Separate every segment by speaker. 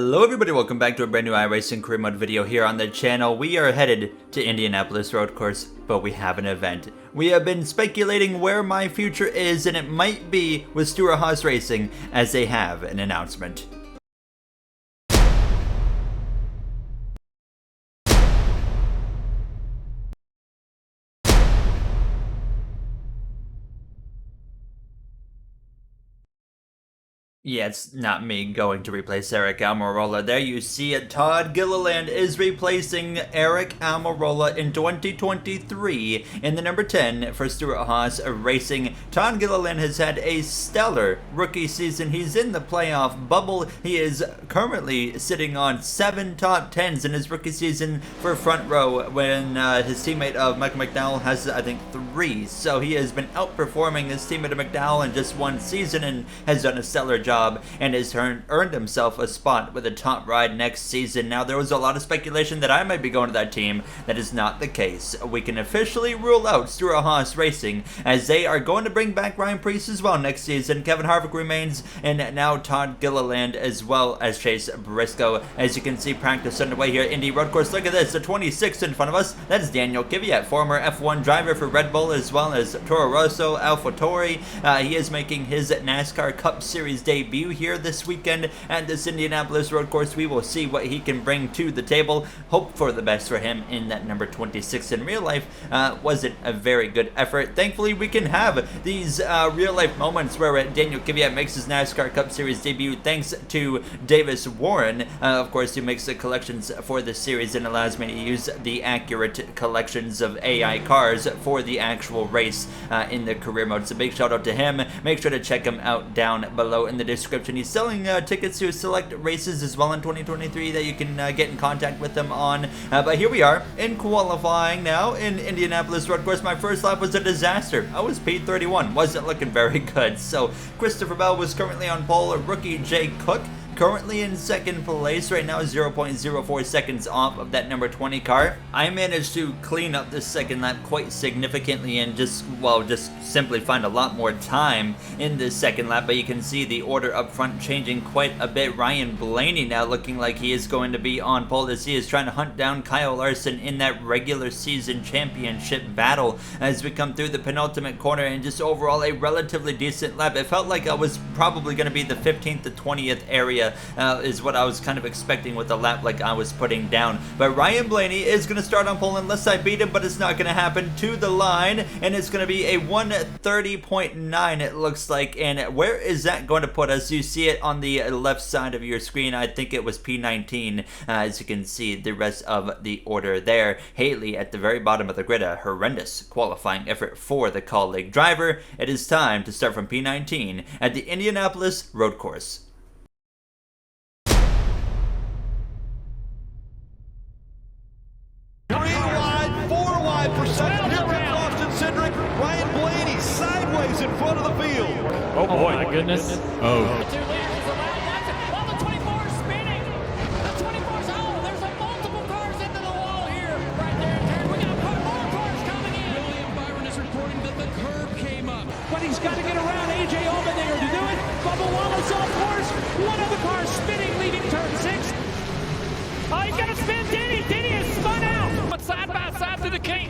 Speaker 1: Hello everybody, welcome back to a brand new iRacing career mode video here on the channel. We are headed to Indianapolis road course, but we have an event. We have been speculating where my future is, and it might be with Stewart-Haas Racing, as they have an announcement. Yeah, it's not me going to replace Aric Almirola. There you see it. Todd Gilliland is replacing Aric Almirola in 2023 in the number 10 for Stewart-Haas Racing. Todd Gilliland has had a stellar rookie season. He's in the playoff bubble. He is currently sitting on 7 top 10s in his rookie season for front row when his teammate of Michael McDowell has, I think, 3. So he has been outperforming his teammate of McDowell in just one season and has done a stellar job and has earned himself a spot with a top ride next season. Now, there was a lot of speculation that I might be going to that team. That is not the case. We can officially rule out Stewart-Haas Racing as they are going to bring back Ryan Preece as well next season. Kevin Harvick remains, and now Todd Gilliland as well as Chase Briscoe. As you can see, practice underway here at Indy Road Course. Look at this, the 26th in front of us. That's Daniel Kvyat, former F1 driver for Red Bull as well as Toro Rosso, AlphaTauri. He is making his NASCAR Cup Series debut here this weekend at this Indianapolis road course. We will see what he can bring to the table. Hope for the best for him in that number 26. In real life, wasn't a very good effort. Thankfully, we can have these real life moments where Daniel Kvyat makes his NASCAR Cup Series debut thanks to Davis Warren, of course, who makes the collections for the series and allows me to use the accurate collections of AI cars for the actual race in the career mode. So big shout out to him. Make sure to check him out down below in the description. He's selling tickets to select races as well in 2023 that you can get in contact with them on. But here we are in qualifying now in Indianapolis road course. My first lap was a disaster. I was P31. Wasn't looking very good. So Christopher Bell was currently on pole. Rookie Jay Cook currently in second place right now, 0.04 seconds off of that number 20 car. I managed to clean up this second lap quite significantly and just simply find a lot more time in this second lap, but you can see the order up front changing quite a bit. Ryan Blaney now looking like he is going to be on pole as he is trying to hunt down Kyle Larson in that regular season championship battle as we come through the penultimate corner, and just overall a relatively decent lap. It felt like I was probably going to be the 15th to 20th area is what I was kind of expecting with the lap like I was putting down. But Ryan Blaney is going to start on pole unless I beat him, but it's not going to happen, to the line, and it's going to be a 1:30.9 it looks like. And where is that going to put us? You see it on the left side of your screen. I think it was P19 as you can see the rest of the order there. Haley at the very bottom of the grid, a horrendous qualifying effort for the colleague driver. It is time to start from P19 at the Indianapolis road course.
Speaker 2: 3 wide, 4 wide for second. Here comes Austin Cindric. Ryan Blaney sideways in front of the field.
Speaker 3: Oh boy. Oh my goodness. Oh.
Speaker 4: The 2 leaders is allowed. That's it. While the 24 is spinning. The 24's there's a multiple cars into the wall here. Right there in turn. We got more cars coming in.
Speaker 5: William Byron is reporting that the curb came up. But he's got to get around A.J. Allmendinger to do it. Bubba Wallace off course. One of the cars spinning, leaving turn 6.
Speaker 4: Oh, he's going to spin Denny. Denny is spun out. Side by side to the king.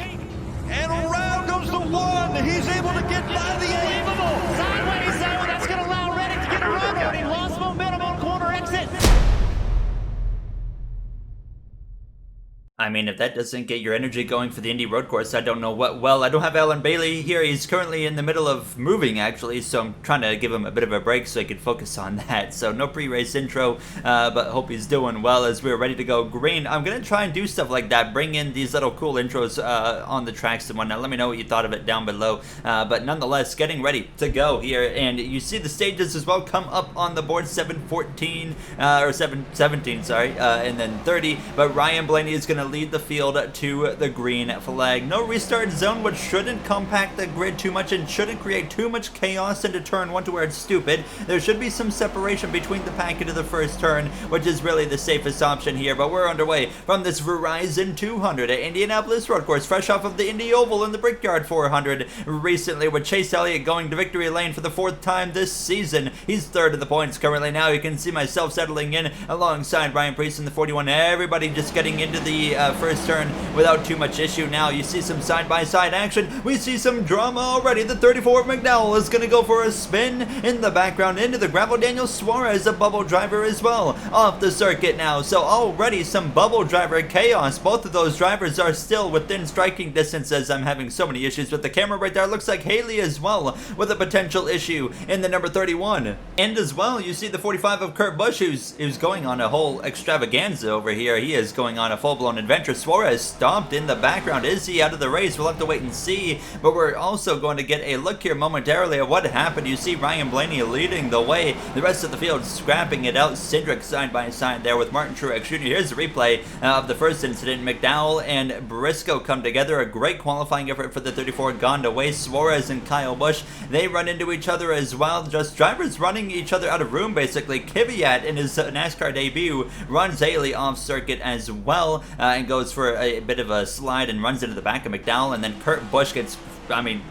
Speaker 2: And around goes the 1. He's able to get by the 8.
Speaker 4: Unbelievable. Sideways zone. That's going to allow Reddick to get around there. He lost momentum on corner exit.
Speaker 1: I mean, if that doesn't get your energy going for the Indy road course, I don't know what. Well, I don't have Alan Bailey here. He's currently in the middle of moving, actually, so I'm trying to give him a bit of a break so he can focus on that. So no pre-race intro, but hope he's doing well as we're ready to go green. I'm going to try and do stuff like that, bring in these little cool intros on the tracks and whatnot. Let me know what you thought of it down below. But nonetheless, getting ready to go here. And you see the stages as well come up on the board, 7:14, or 7:17, sorry, and then 30. But Ryan Blaney is going to lead the field to the green flag. No restart zone, which shouldn't compact the grid too much and shouldn't create too much chaos into turn 1 to where it's stupid. There should be some separation between the pack into the first turn, which is really the safest option here. But we're underway from this Verizon 200 at Indianapolis Road Course, fresh off of the Indy Oval in the Brickyard 400 recently, with Chase Elliott going to victory lane for the 4th time this season. He's 3rd in the points currently now. You can see myself settling in alongside Ryan Preece in the 41. Everybody just getting into the first turn without too much issue. Now you see some side-by-side action. We see some drama already. The 34 of McDowell is going to go for a spin in the background into the gravel. Daniel Suarez, a bubble driver as well, off the circuit now. So already some bubble driver chaos. Both of those drivers are still within striking distance, as I'm having so many issues with the camera right there. It looks like Haley as well with a potential issue in the number 31. And as well, you see the 45 of Kurt Busch, who's going on a whole extravaganza over here. He is going on a full-blown adventure. Suarez stomped in the background. Is he out of the race? We'll have to wait and see. But we're also going to get a look here momentarily at what happened. You see Ryan Blaney leading the way. The rest of the field scrapping it out. Cindric side by side there with Martin Truex Jr. Here's a replay of the first incident. McDowell and Briscoe come together. A great qualifying effort for the 34 gone to waste. Suarez and Kyle Busch, they run into each other as well. Just drivers running each other out of room, basically. Kvyat in his NASCAR debut runs Haley off circuit as well and goes for a bit of a slide and runs into the back of McDowell. And then Kurt Busch gets,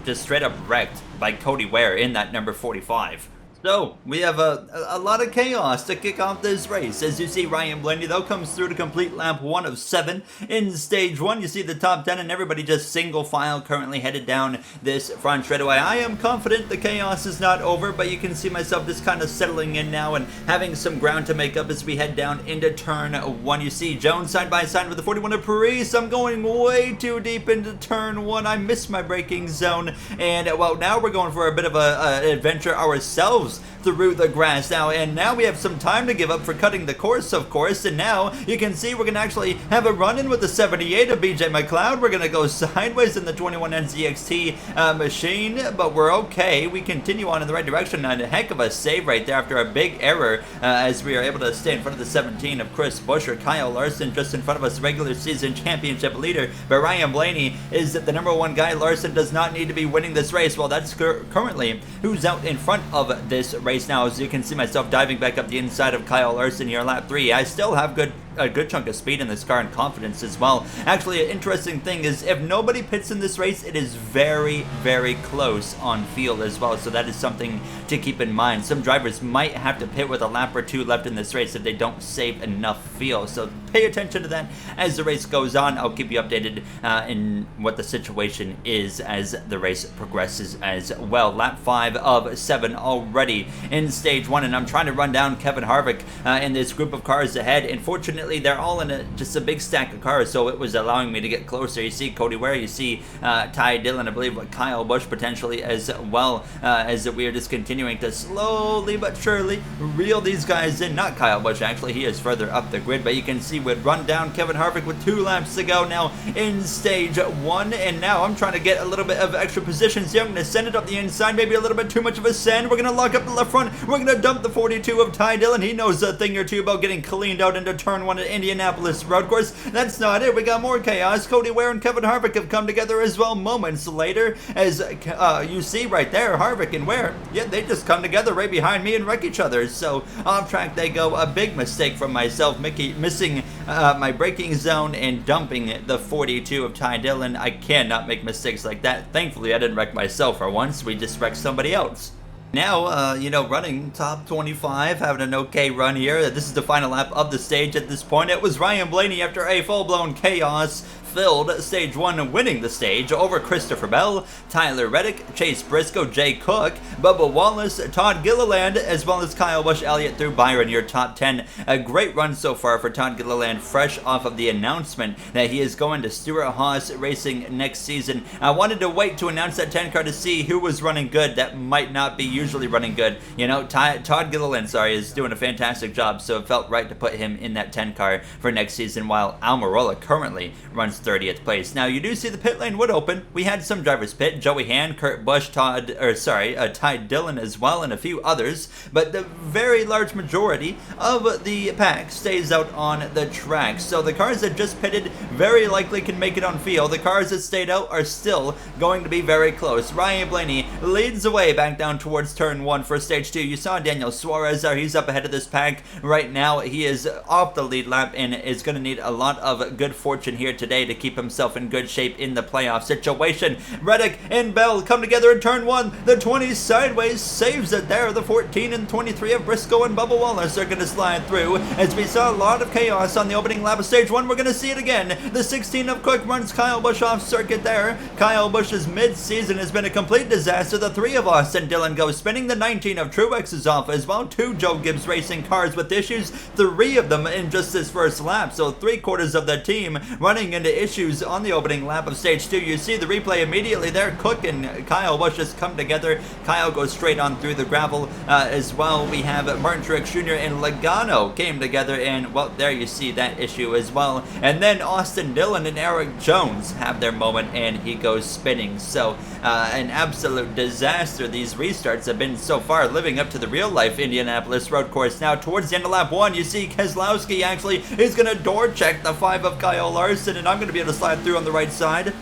Speaker 1: just straight up wrecked by Cody Ware in that number 45. So, we have a lot of chaos to kick off this race. As you see, Ryan Blaney, though, comes through to complete lap 1 of 7. In stage 1, you see the top 10, and everybody just single file currently headed down this front straightaway. I am confident the chaos is not over, but you can see myself just kind of settling in now and having some ground to make up as we head down into turn 1. You see Jones side by side with the 41 of Paris. I'm going way too deep into turn 1. I missed my braking zone, and, well, now we're going for a bit of an adventure ourselves through the grass now, and now we have some time to give up for cutting the course, of course. And now you can see we're gonna actually have a run-in with the 78 of BJ McLeod. We're gonna go sideways in the 21 NZXT machine, but we're okay. We continue on in the right direction, and a heck of a save right there after a big error as we are able to stay in front of the 17 of Chris Buescher. Kyle Larson just in front of us, regular season championship leader, but Ryan Blaney is the number 1 guy. Larson does not need to be winning this race. Well, that's currently who's out in front of this race now. As you can see myself diving back up the inside of Kyle Larson here, lap 3. I still have a good chunk of speed in this car and confidence as well. Actually, an interesting thing is if nobody pits in this race, it is very, very close on field as well. So that is something to keep in mind. Some drivers might have to pit with a lap or 2 left in this race if they don't save enough fuel. So pay attention to that as the race goes on. I'll keep you updated in what the situation is as the race progresses as well. Lap 5 of 7 already in stage 1, and I'm trying to run down Kevin Harvick in this group of cars ahead. Unfortunately, they're all in just a big stack of cars, so it was allowing me to get closer. You see Cody Ware, you see Ty Dillon, I believe Kyle Busch potentially as well, as we are just continuing to slowly but surely reel these guys in. Not Kyle Busch, actually, he is further up the grid, but you can see we'd run down Kevin Harvick with 2 laps to go now in stage 1, and now I'm trying to get a little bit of extra positions here. I'm going to send it up the inside, maybe a little bit too much of a send. We're going to lock up the left front. We're going to dump the 42 of Ty Dillon. He knows a thing or two about getting cleaned out into turn 1 at Indianapolis Road Course. That's not it. We got more chaos. Cody Ware and Kevin Harvick have come together as well moments later, as you see right there, Harvick and Ware, yeah, they just come together right behind me and wreck each other. So off track they go. A big mistake from myself, missing my braking zone and dumping the 42 of Ty Dillon. I cannot make mistakes like that. Thankfully, I didn't wreck myself for once. We just wrecked somebody else. Now, running top 25, having an okay run here. This is the final lap of the stage at this point. It was Ryan Blaney after a full-blown chaos-filled stage 1, winning the stage over Christopher Bell, Tyler Reddick, Chase Briscoe, Jay Cook, Bubba Wallace, Todd Gilliland, as well as Kyle Busch, Elliott through Byron, your top 10. A great run so far for Todd Gilliland, fresh off of the announcement that he is going to Stewart-Haas Racing next season. I wanted to wait to announce that 10 car to see who was running good. That might not be usually running good. Todd Gilliland, is doing a fantastic job, so it felt right to put him in that 10 car for next season, while Almirola currently runs 30th place. Now, you do see the pit lane would open. We had some drivers pit. Joey Hand, Kurt Busch, Ty Dillon as well, and a few others, but the very large majority of the pack stays out on the track. So the cars that just pitted, very likely can make it on field. The cars that stayed out are still going to be very close. Ryan Blaney leads the way back down towards turn 1 for stage 2. You saw Daniel Suarez there. He's up ahead of this pack right now. He is off the lead lap and is going to need a lot of good fortune here today to keep himself in good shape in the playoff situation. Reddick and Bell come together in turn 1. The 20 sideways saves it there. The 14 and 23 of Briscoe and Bubba Wallace are going to slide through. As we saw a lot of chaos on the opening lap of stage 1, we're going to see it again. The 16 of Cook runs Kyle Busch off circuit there. Kyle Busch's mid-season has been a complete disaster. The 3 of Austin Dillon go spinning. The 19 of Truex is off as well. 2 Joe Gibbs Racing cars with issues. 3 of them in just this first lap. So 3/4 of the team running into issues on the opening lap of stage 2. You see the replay immediately there. Cook and Kyle Busch just come together. Kyle goes straight on through the gravel as well. We have Martin Truex Jr. and Logano came together, and well, there you see that issue as well. And then Austin Dillon and Eric Jones have their moment, and he goes spinning. So an absolute disaster these restarts have been so far, living up to the real life Indianapolis road course. Now towards the end of lap 1, you see Keselowski actually is going to door check the 5 of Kyle Larson, and I'm going to be able to slide through on the right side.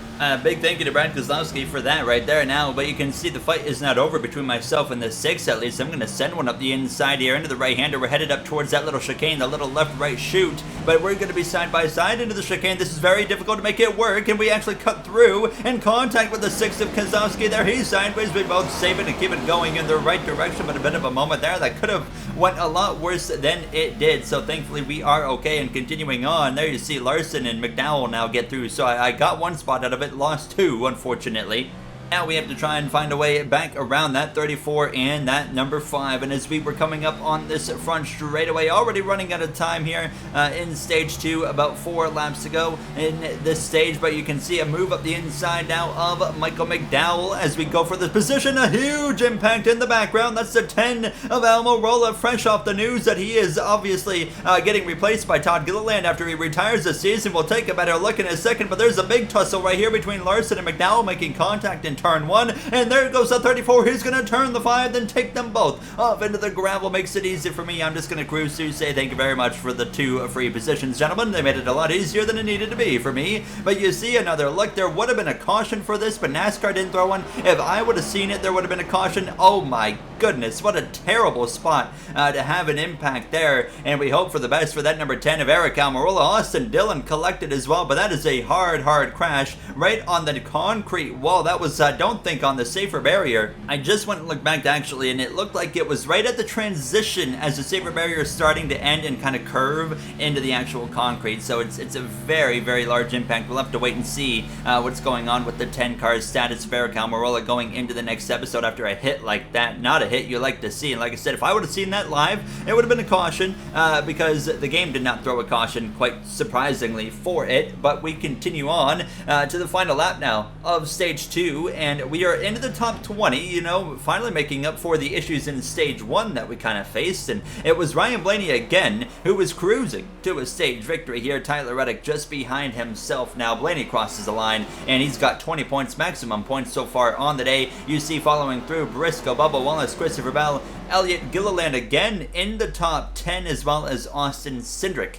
Speaker 1: Big thank you to Brad Keselowski for that right there now, but you can see the fight is not over between myself and the 6 at least. I'm going to send one up the inside here into the right-hander. We're headed up towards that little chicane, the little left-right shoot, but we're going to be side by side into the chicane. This is very difficult to make it work, and we actually cut through in contact with the 6 of Keselowski there. He's sideways. We both save it and keep it going in the right direction, but a bit of a moment there that could have went a lot worse than it did, so thankfully we are okay. And continuing on, there you see Larson and McDowell now get through, so I got one spot out of it, lost 2 unfortunately. Now we have to try and find a way back around that 34 and that number 5. And as we were coming up on this front straightaway, already running out of time here in stage 2, about 4 laps to go in this stage. But you can see a move up the inside now of Michael McDowell as we go for this position. A huge impact in the background. That's the 10 of Almirola, fresh off the news that he is obviously getting replaced by Todd Gilliland after he retires this season. We'll take a better look in a second, but there's a big tussle right here between Larson and McDowell making contact in turn 1, and there goes the 34. He's going to turn the 5, then take them both off into the gravel. Makes it easy for me. I'm just going to cruise to say thank you very much for the 2 free positions, gentlemen. They made it a lot easier than it needed to be for me. But you see another look. There would have been a caution for this, but NASCAR didn't throw one. If I would have seen it, there would have been a caution. Oh my goodness, what a terrible spot to have an impact there. And we hope for the best for that number 10 of Eric Almirola. Austin Dillon collected as well, but that is a hard crash right on the concrete wall. That was, don't think, on the safer barrier. I just went and looked back actually, and it looked like it was right at the transition as the safer barrier is starting to end and kind of curve into the actual concrete. So it's a very large impact. We'll have to wait and see what's going on with the 10 car's status of Eric Almirola going into the next episode after a hit like that. Not a hit you like to see, and like I said, if I would have seen that live, it would have been a caution because the game did not throw a caution, quite surprisingly, for it. But we continue on to the final lap now of stage 2, and we are into the top 20, you know, finally making up for the issues in stage 1 that we kind of faced. And it was Ryan Blaney again who was cruising to a stage victory here. Tyler Reddick just behind himself now. Blaney crosses the line, and he's got 20 points, maximum points so far on the day. You see following through Briscoe, Bubba Wallace, Christopher Bell, Elliott Gilliland again in the top 10, as well as Austin Cindric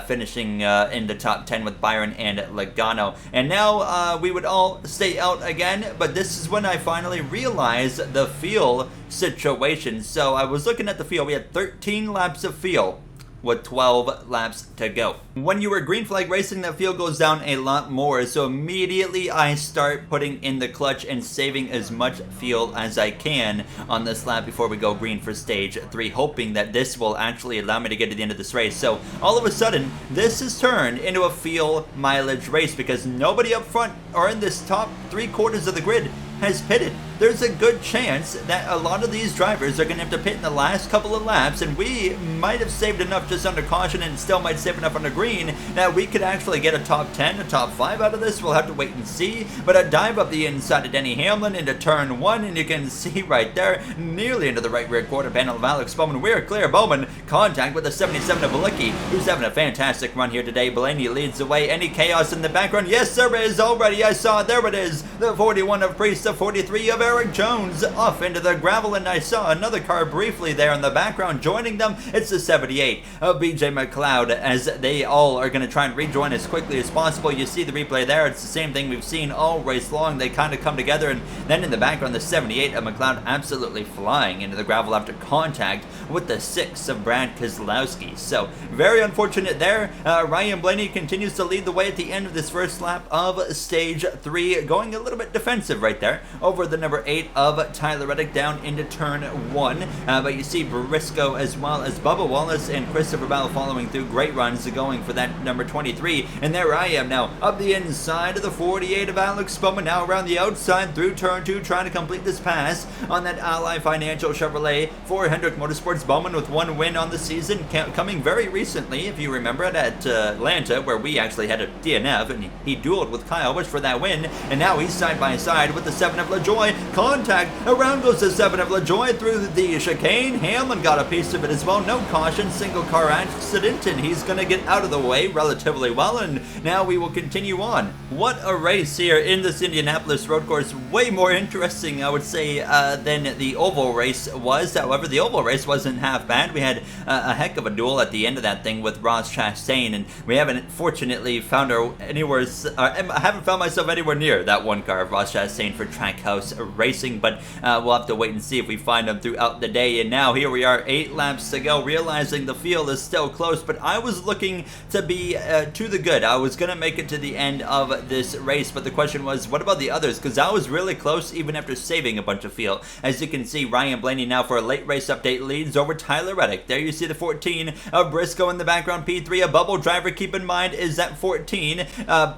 Speaker 1: finishing in the top 10 with Byron and Logano. And now we would all stay out again, but this is when I finally realized the fuel situation. So I was looking at the fuel. We had 13 laps of fuel with 12 laps to go. When you were green flag racing, that fuel goes down a lot more, so immediately I start putting in the clutch and saving as much fuel as I can on this lap before we go green for stage 3, hoping that this will actually allow me to get to the end of this race. So all of a sudden, this has turned into a fuel mileage race because nobody up front or in this top 3/4 of the grid has pitted. There's a good chance that a lot of these drivers are going to have to pit in the last couple of laps, and we might have saved enough just under caution and still might save enough under green that we could actually get a top 10, a top 5 out of this. We'll have to wait and see. But a dive up the inside of Denny Hamlin into turn 1, and you can see right there, nearly into the right rear quarter panel of Alex Bowman. We're clear. Bowman contact with the 77 of Balicki, who's having a fantastic run here today. Blaney leads the way. Any chaos in the background? Yes, there is already. I saw it. There it is. The 41 of Priest, the 43 of Eric Jones off into the gravel, and I saw another car briefly there in the background joining them. It's the 78 of BJ McLeod, as they all are going to try and rejoin as quickly as possible. You see the replay there. It's the same thing we've seen all race long. They kind of come together, and then in the background, the 78 of McLeod absolutely flying into the gravel after contact with the 6 of Brad Keselowski. So very unfortunate there. Ryan Blaney continues to lead the way at the end of this first lap of stage 3, going a little bit defensive right there over the number 8 of Tyler Reddick down into turn 1. But you see Briscoe as well as Bubba Wallace and Christopher Bell following through. Great runs going for that number 23. And there I am now up the inside of the 48 of Alex Bowman, now around the outside through turn 2, trying to complete this pass on that Ally Financial Chevrolet for Hendrick Motorsports. Bowman with 1 win on the season, coming very recently, if you remember it, at Atlanta, where we actually had a DNF, and he dueled with Kyle Busch for that win, and now he's side by side with the 7 of LaJoy. Contact, around goes the 7 of LaJoy through the chicane. Hamlin got a piece of it as well. No caution, single car accident, and he's going to get out of the way relatively well, and now we will continue on. What a race here in this Indianapolis road course. Way more interesting, I would say, than the oval race was. However, the oval race wasn't half bad. We had a heck of a duel at the end of that thing with Ross Chastain, and we haven't fortunately found our anywhere. I haven't found myself anywhere near that one car of Ross Chastain for Trackhouse Racing, but we'll have to wait and see if we find them throughout the day. And now here we are, 8 laps to go, realizing the field is still close, but I was looking to be to the good. I was going to make it to the end of this race, but the question was, what about the others? Because I was really close even after saving a bunch of field. As you can see, Ryan Blaney now for a late race update leads over Tyler Reddick. There you see the 14 of Briscoe in the background. P3, a bubble driver, keep in mind, is at 14.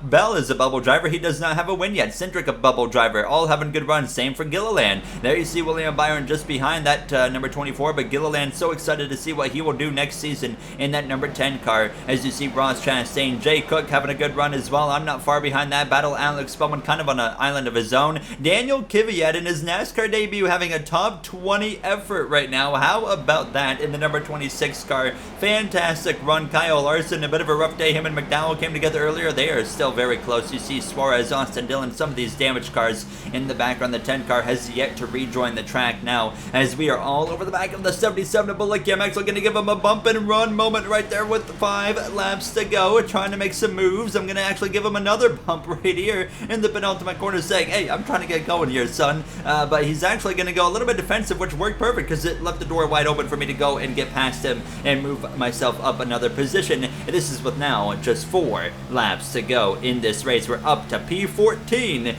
Speaker 1: Bell is a bubble driver. He does not have a win yet. Cindric, a bubble driver, all having good runs. Same for Gilliland. There you see William Byron just behind that number 24, but Gilliland so excited to see what he will do next season in that number 10 car. As you see Ross Chastain, Jay Cook having a good run as well. I'm not far behind that battle. Alex Bowman kind of on an island of his own. Daniel Kvyat in his NASCAR debut having a top 20 effort right now. How about that in the number 26 car? Fantastic run. Kyle Larson, a bit of a rough day. Him and McDowell came together earlier. They are still very close. You see Suarez, Austin Dillon, some of these damaged cars in the background. The 10 car has yet to rejoin the track now, as we are all over the back of the 77 of Balicki. I'm actually going to give him a bump and run moment right there with 5 laps to go, trying to make some moves. I'm going to actually give him another bump right here in the penultimate corner, saying, hey, I'm trying to get going here, son. But he's actually going to go a little bit defensive, which worked perfect because it left the door wide open for me to go and get past him and move myself up another position. And this is with now just 4 laps to go in this race. We're up to P14.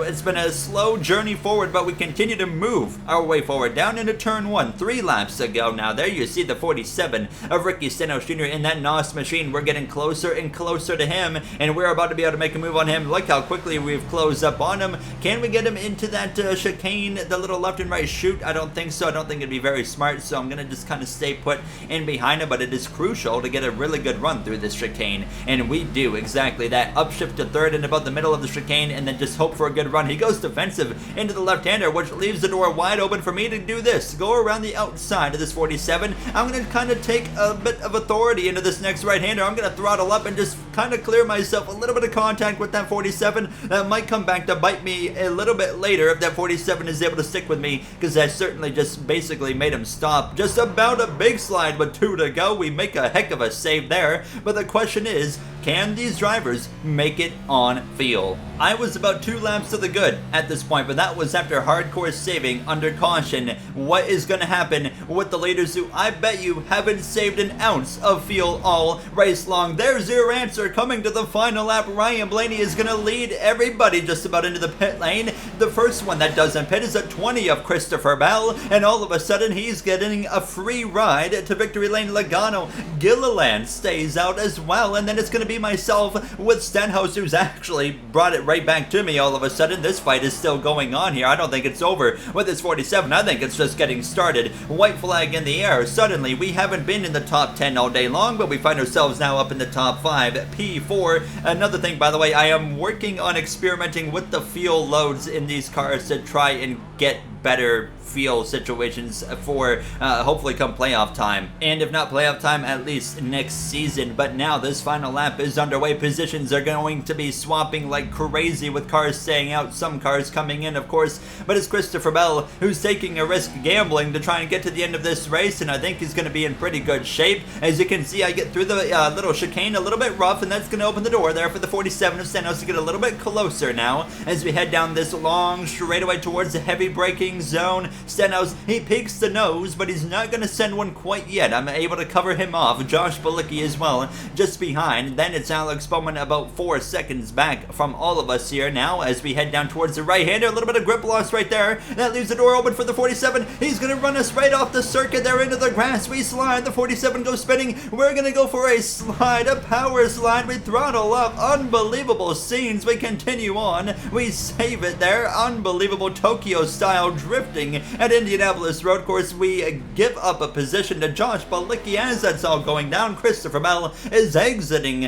Speaker 1: It's been a slow journey forward, but we continue to move our way forward down into turn 1. 3 laps to go now. There you see the 47 of Ricky Stenhouse Jr. in that NOS machine. We're getting closer and closer to him, and we're about to be able to make a move on him. Look how quickly we've closed up on him. Can we get him into that chicane, the little left and right chute? I don't think so. I don't think it'd be very smart, so I'm going to just kind of stay put in behind him, but it is crucial to get a really good run through this chicane, and we do exactly that. Upshift to 3rd and about the middle of the chicane, and then just hope for a good run. He goes defensive into the left-hander, which leaves the door wide open for me to do this. Go around the outside of this 47. I'm going to kind of take a bit of authority into this next right-hander. I'm going to throttle up and just kind of clear myself a little bit of contact with that 47. That might come back to bite me a little bit later if that 47 is able to stick with me, because I certainly just basically made him stop. Just about a big slide with 2 to go. We make a heck of a save there, but the question is, can these drivers make it on field? I was about 2 laps to the good at this point, but that was after hardcore saving under caution. What is going to happen with the leaders who I bet you haven't saved an ounce of fuel all race long? There's your answer. Coming to the final lap, Ryan Blaney is going to lead everybody just about into the pit lane. The first one that doesn't pit is a 20 of Christopher Bell, and all of a sudden he's getting a free ride to victory lane. Logano Gilliland stays out as well, and then it's going to be myself with Stenhouse, who's actually brought it right back to me all of a sudden. This fight is still going on here. I don't think it's over with this 47. I think it's just getting started. White flag in the air. Suddenly, we haven't been in the top 10 all day long, but we find ourselves now up in the top 5. P4. Another thing, by the way, I am working on experimenting with the fuel loads in these cars to try and get better feel situations for hopefully come playoff time. And if not playoff time, at least next season. But now this final lap is underway. Positions are going to be swapping like crazy with cars staying out, some cars coming in, of course. But it's Christopher Bell who's taking a risk gambling to try and get to the end of this race, and I think he's going to be in pretty good shape. As you can see, I get through the little chicane a little bit rough, and that's going to open the door there for the 47 of Stenhouse to get a little bit closer now as we head down this long straightaway towards the heavy braking zone. Stenhouse, he peeks the nose, but he's not going to send one quite yet. I'm able to cover him off. Josh Bilicki as well, just behind. Then it's Alex Bowman about 4 seconds back from all of us here now as we head down towards the right-hander. A little bit of grip loss right there. That leaves the door open for the 47. He's going to run us right off the circuit there into the grass. We slide. The 47 goes spinning. We're going to go for a slide, a power slide. We throttle up. Unbelievable scenes. We continue on. We save it there. Unbelievable Tokyo-style drifting at Indianapolis Road Course. We give up a position to Josh Bilicki as that's all going down. Christopher Bell is exiting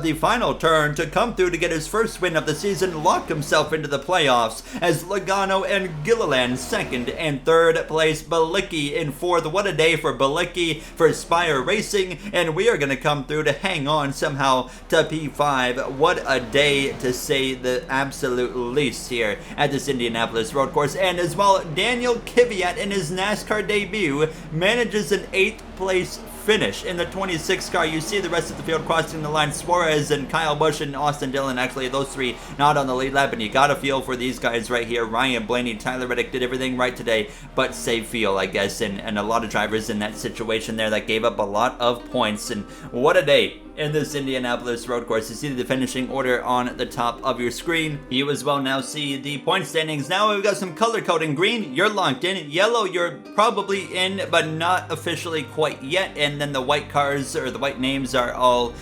Speaker 1: the final turn to come through to get his first win of the season, lock himself into the playoffs as Logano and Gilliland second and third place, Bilicki in fourth. What a day for Bilicki, for Spire Racing, and we are going to come through to hang on somehow to P5. What a day to say the absolute least here at this Indianapolis Road Course. And as well, Daniel Kvyat in his NASCAR debut manages an 8th place finish in the 26 car. You see the rest of the field crossing the line. Suarez and Kyle Busch and Austin Dillon, actually those three not on the lead lap, and you gotta feel for these guys right here. Ryan Blaney, Tyler Reddick did everything right today, but save feel, I guess, and a lot of drivers in that situation there that gave up a lot of points. And what a day in this Indianapolis Road Course. You see the finishing order on the top of your screen. You as well now see the point standings. Now we've got some color coding. Green, you're locked in. Yellow, you're probably in, but not officially quite yet. And then the white cars, or the white names, are all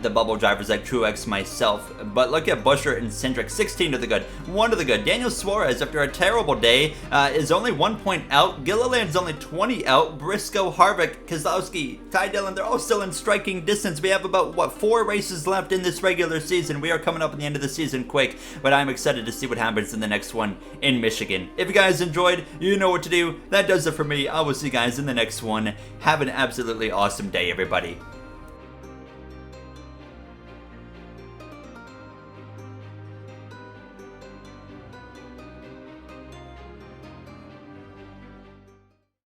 Speaker 1: the bubble drivers like Truex, myself. But look at Buescher and Cindric, 16 to the good, 1 to the good. Daniel Suarez, after a terrible day, is only 1 point out. Gilliland's only 20 out. Briscoe, Harvick, Kozlowski, Ty Dillon, they're all still in striking distance. We have about, what, 4 races left in this regular season. We are coming up at the end of the season quick, but I'm excited to see what happens in the next one in Michigan. If you guys enjoyed, you know what to do. That does it for me. I will see you guys in the next one. Have an absolutely awesome day, everybody.